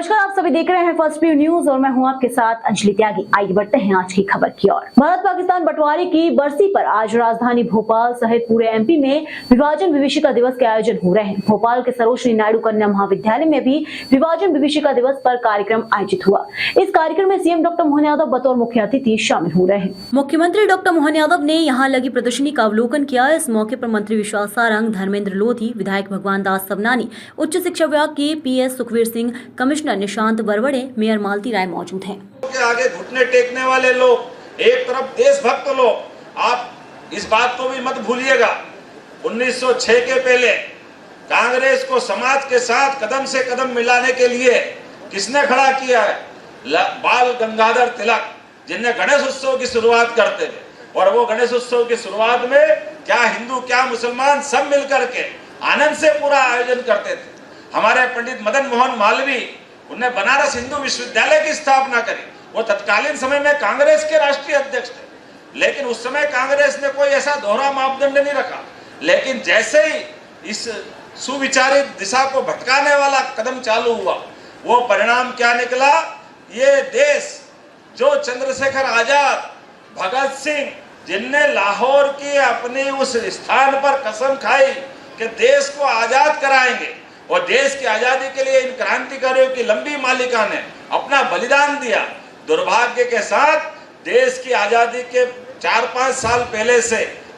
नमस्कार, आप सभी देख रहे हैं फर्स्ट व्यू न्यूज और मैं हूं आपके साथ अंजलि त्यागी। आइए बढ़ते हैं आज की खबर की ओर। भारत पाकिस्तान बंटवारे की बरसी पर आज राजधानी भोपाल सहित पूरे एमपी में विभाजन विभीषिका दिवस के आयोजन हो रहे हैं। भोपाल के सरोजिनी नायडू कन्या महाविद्यालय में भी विभाजन विभीषिका दिवस पर कार्यक्रम आयोजित हुआ। इस कार्यक्रम में सीएम डॉक्टर मोहन यादव बतौर मुख्य अतिथि शामिल हो रहे हैं। मुख्यमंत्री डॉक्टर मोहन यादव ने यहाँ लगी प्रदर्शनी का अवलोकन किया। इस मौके पर मंत्री विश्वास सारंग, धर्मेंद्र लोधी, विधायक भगवान दास सवनानी, उच्च शिक्षा विभाग के PS Sukhvir Singh, commissioner Nishant Barwade, mayor Malti Rai मौजूद हैं। आगे घुटने टेकने वाले लोग, एक तरफ देशभक्त लोग, आप इस बात को भी मत भूलिएगा 1906 के पहले कांग्रेस को समाज के साथ कदम से कदम मिलाने के लिए किसने खड़ा किया है? बाल गंगाधर तिलक, जिनने गणेश उत्सव की शुरुआत करते थे। और वो गणेश उत्सव की शुरुआत में क्या हिंदू क्या मुसलमान सब मिलकर के आनंद से पूरा आयोजन करते थे। हमारे पंडित मदन मोहन मालवीय, उन्होंने बनारस हिंदू विश्वविद्यालय की स्थापना करी। वो तत्कालीन समय में कांग्रेस के राष्ट्रीय अध्यक्ष थे, लेकिन उस समय कांग्रेस ने कोई ऐसा दोहरा मापदंड नहीं रखा। लेकिन जैसे ही इस सुविचारित दिशा को भटकाने वाला कदम चालू हुआ, वो परिणाम क्या निकला? ये देश जो चंद्रशेखर आजाद, भगत सिंह, जिनने लाहौर की अपनी उस स्थान पर कसम खाई कि देश को आजाद कराएंगे और देश की आजादी के लिए इन क्रांतिकारियों की लंबी मालिका ने अपना बलिदान दिया। दुर्भाग्य के साथ देश की आजादी के 4-5 साल पहले से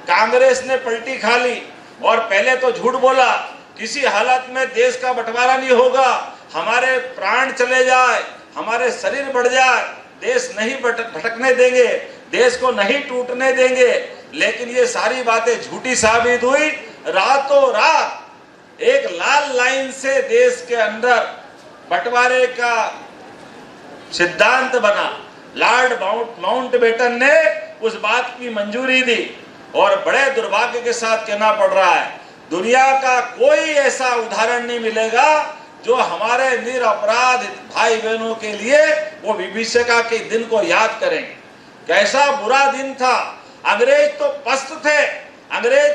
कांग्रेस ने पलटी खा ली और पहले तो झूठ बोला, किसी हालत में देश का बंटवारा नहीं होगा, हमारे प्राण चले जाए, हमारे शरीर बढ़ जाए, देश नहीं भटकने देंगे, देश को नहीं टूटने देंगे। लेकिन ये सारी बातें झूठी साबित हुई। रातों रात एक लाल लाइन से देश के अंदर बंटवारे का सिद्धांत बना। लॉर्ड माउंटबेटन ने उस बात की मंजूरी दी और बड़े दुर्भाग्य के साथ कहना पड़ रहा है, दुनिया का कोई ऐसा उदाहरण नहीं मिलेगा जो हमारे निरपराध भाई बहनों के लिए वो विभीषिका के दिन को याद करेंगे। कैसा बुरा दिन था। अंग्रेज तो पस्त थे, अंग्रेज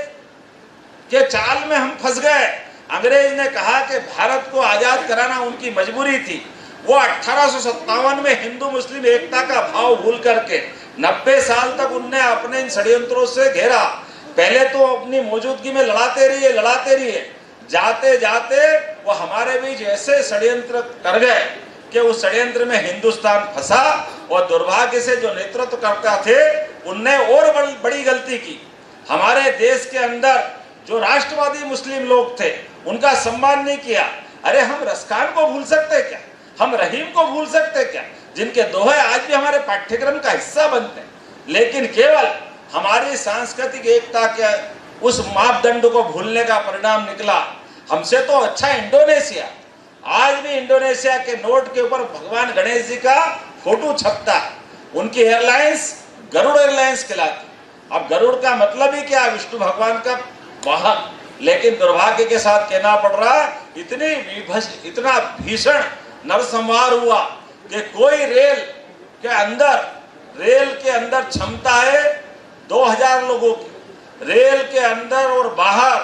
के चाल में हम फंस गए। अंग्रेज ने कहा कि भारत को आजाद कराना उनकी मजबूरी थी। वो 1857 में हिंदू मुस्लिम एकता का भाव भूल करके 90 साल तक उनने अपने इन षड्यंत्रों से घेरा। पहले तो अपनी मौजूदगी में लड़ाते रहिए, जाते जाते वो हमारे बीच ऐसे षड्यंत्र कर गए कि उस षड्यंत्र में हिंदुस्तान फंसा। और दुर्भाग्य से जो नेतृत्व करता थे उनने और बड़ी गलती की। हमारे देश के अंदर जो राष्ट्रवादी मुस्लिम लोग थे उनका सम्मान नहीं किया। अरे हम रसखान को भूल सकते क्या? हम रहीम को भूल सकते क्या? जिनके दोहे आज भी हमारे पाठ्यक्रम का हिस्सा बनते हैं। लेकिन केवल हमारी सांस्कृतिक एकता के उस मापदंड को भूलने का परिणाम निकला। हमसे तो अच्छा इंडोनेशिया, आज भी इंडोनेशिया के नोट के ऊपर भगवान गणेश जी का फोटो छपता है। उनकी एयरलाइंस गरुड़ एयरलाइंस कहलाती। अब गरुड़ का मतलब ही क्या? विष्णु भगवान का वाहन। लेकिन दुर्भाग्य के साथ कहना पड़ रहा है, इतना भीषण नरसंहार हुआ कि कोई रेल के अंदर क्षमता है 2000 लोगों की। रेल के अंदर और बाहर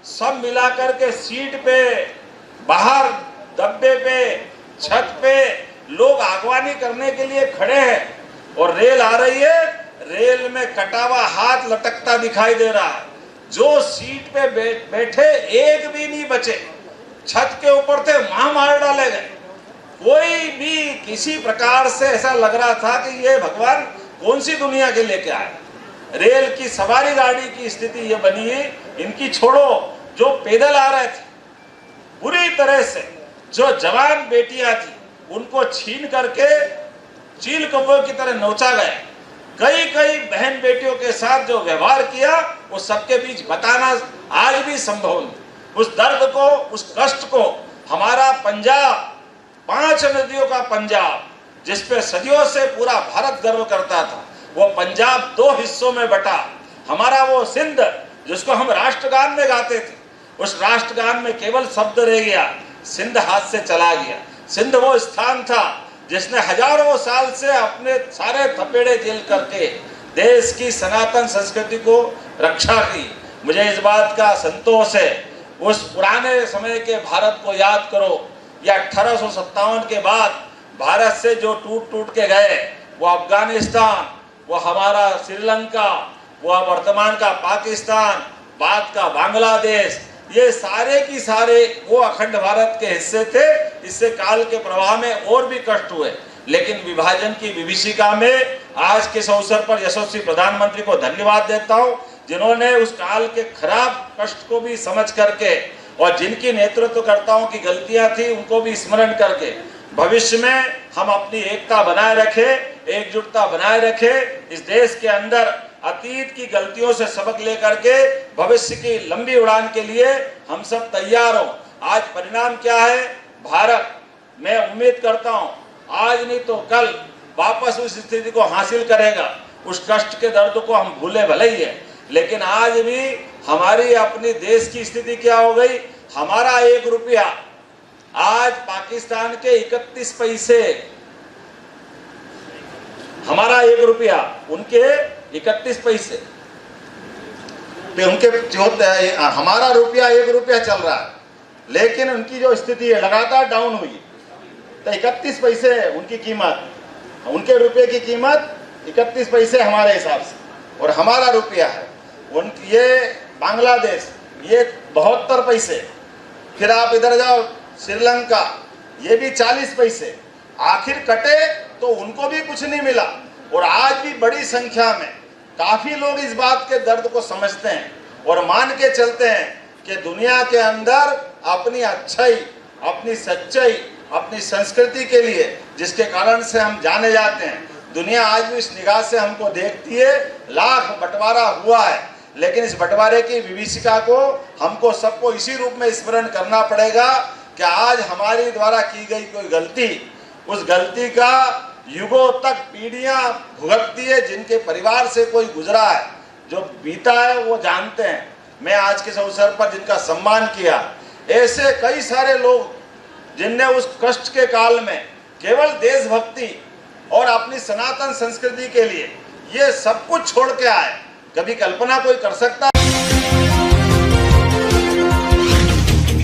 सब मिलाकर के सीट पे, बाहर डब्बे पे, छत पे लोग आगवानी करने के लिए खड़े हैं और रेल आ रही है। रेल में कटा हुआ हाथ लटकता दिखाई दे रहा है। जो सीट पे बैठे एक भी नहीं बचे, छत के ऊपर थे वहां मार डाले गए। कोई भी किसी प्रकार से ऐसा लग रहा था कि ये भगवान कौन सी दुनिया के लेके आए। रेल की सवारी गाड़ी की स्थिति ये बनी है। इनकी छोड़ो, जो पैदल आ रहे थे बुरी तरह से, जो जवान बेटियां थी उनको छीन करके चील कौवे की तरह नोचा गया। कई बहन बेटियों के साथ जो व्यवहार किया वो सबके बीच बताना आज भी संभव नहीं। उस दर्द को, उस कष्ट को हमारा पंजाब, 5 नदियों का पंजाब, जिस पे सदियों से पूरा भारत गर्व करता था, वो पंजाब 2 हिस्सों में बटा। हमारा वो सिंध, जिसको हम राष्ट्रगान में गाते थे, उस राष्ट्रगान में केवल शब्द रह गया, सिंध हाथ से चला गया। सिंध वो स्थान था जिसने हजारों साल से अपने सारे थपेड़े झेल करके देश की सनातन संस्कृति को रक्षा की। मुझे इस बात का संतोष है, उस पुराने समय के भारत को याद करो या 1857 के बाद भारत से जो टूट टूट के गए, वो अफगानिस्तान, वो हमारा श्रीलंका, वो वर्तमान का पाकिस्तान, बाद का बांग्लादेश, ये सारे की सारे वो अखंड भारत के हिस्से थे। इससे काल के प्रवाह में और भी कष्ट हुए, लेकिन विभाजन की विभीषिका में आज के इस अवसर पर यशस्वी प्रधानमंत्री को धन्यवाद देता हूं, जिन्होंने उस काल के खराब कष्ट को भी समझ करके और जिनकी नेतृत्वकर्ताओं की गलतियां थी उनको भी स्मरण करके भविष्य में हम अपनी एकता बनाए रखे, एकजुटता बनाए रखे, इस देश के अंदर अतीत की गलतियों से सबक लेकर के भविष्य की लंबी उड़ान के लिए हम सब तैयार हो। आज परिणाम क्या है? भारत, मैं उम्मीद करता हूं आज नहीं तो कल वापस उस स्थिति को हासिल करेगा। उस कष्ट के दर्द को हम भूले भले ही है, लेकिन आज भी हमारी अपनी देश की स्थिति क्या हो गई? हमारा 1 रुपया आज पाकिस्तान के 31 पैसे, हमारा 1 रुपया उनके 31 पैसे पे, उनके हमारा रुपया 1 रुपया चल रहा है, लेकिन उनकी जो स्थिति है लगातार डाउन हुई। तो 31 पैसे उनकी कीमत, उनके रुपये की कीमत 31 पैसे हमारे हिसाब से, और हमारा रुपया है ये बांग्लादेश ये 72 पैसे। फिर आप इधर जाओ श्रीलंका, ये भी 40 पैसे। आखिर कटे तो उनको भी कुछ नहीं मिला, और आज भी बड़ी संख्या में काफी लोग इस बात के दर्द को समझते हैं और मान के चलते हैं कि दुनिया के अंदर अपनी अच्छाई, अपनी सच्चाई, अपनी संस्कृति के लिए जिसके कारण से हम जाने जाते हैं, दुनिया आज भी इस निगाह से हमको देखती है। लाख बंटवारा हुआ है, लेकिन इस बंटवारे की विभीषिका को हमको सबको इसी रूप में स्मरण करना पड़ेगा कि आज हमारी द्वारा की गई कोई गलती, उस गलती का युगों तक पीढ़ियां भुगतती है। जिनके परिवार से कोई गुजरा है, जो बीता है, वो जानते हैं। मैं आज के इस अवसर पर जिनका सम्मान किया, ऐसे कई सारे लोग जिनने उस कष्ट के काल में केवल देशभक्ति और अपनी सनातन संस्कृति के लिए ये सब कुछ छोड़ के आए। कभी कल्पना कोई कर सकता है?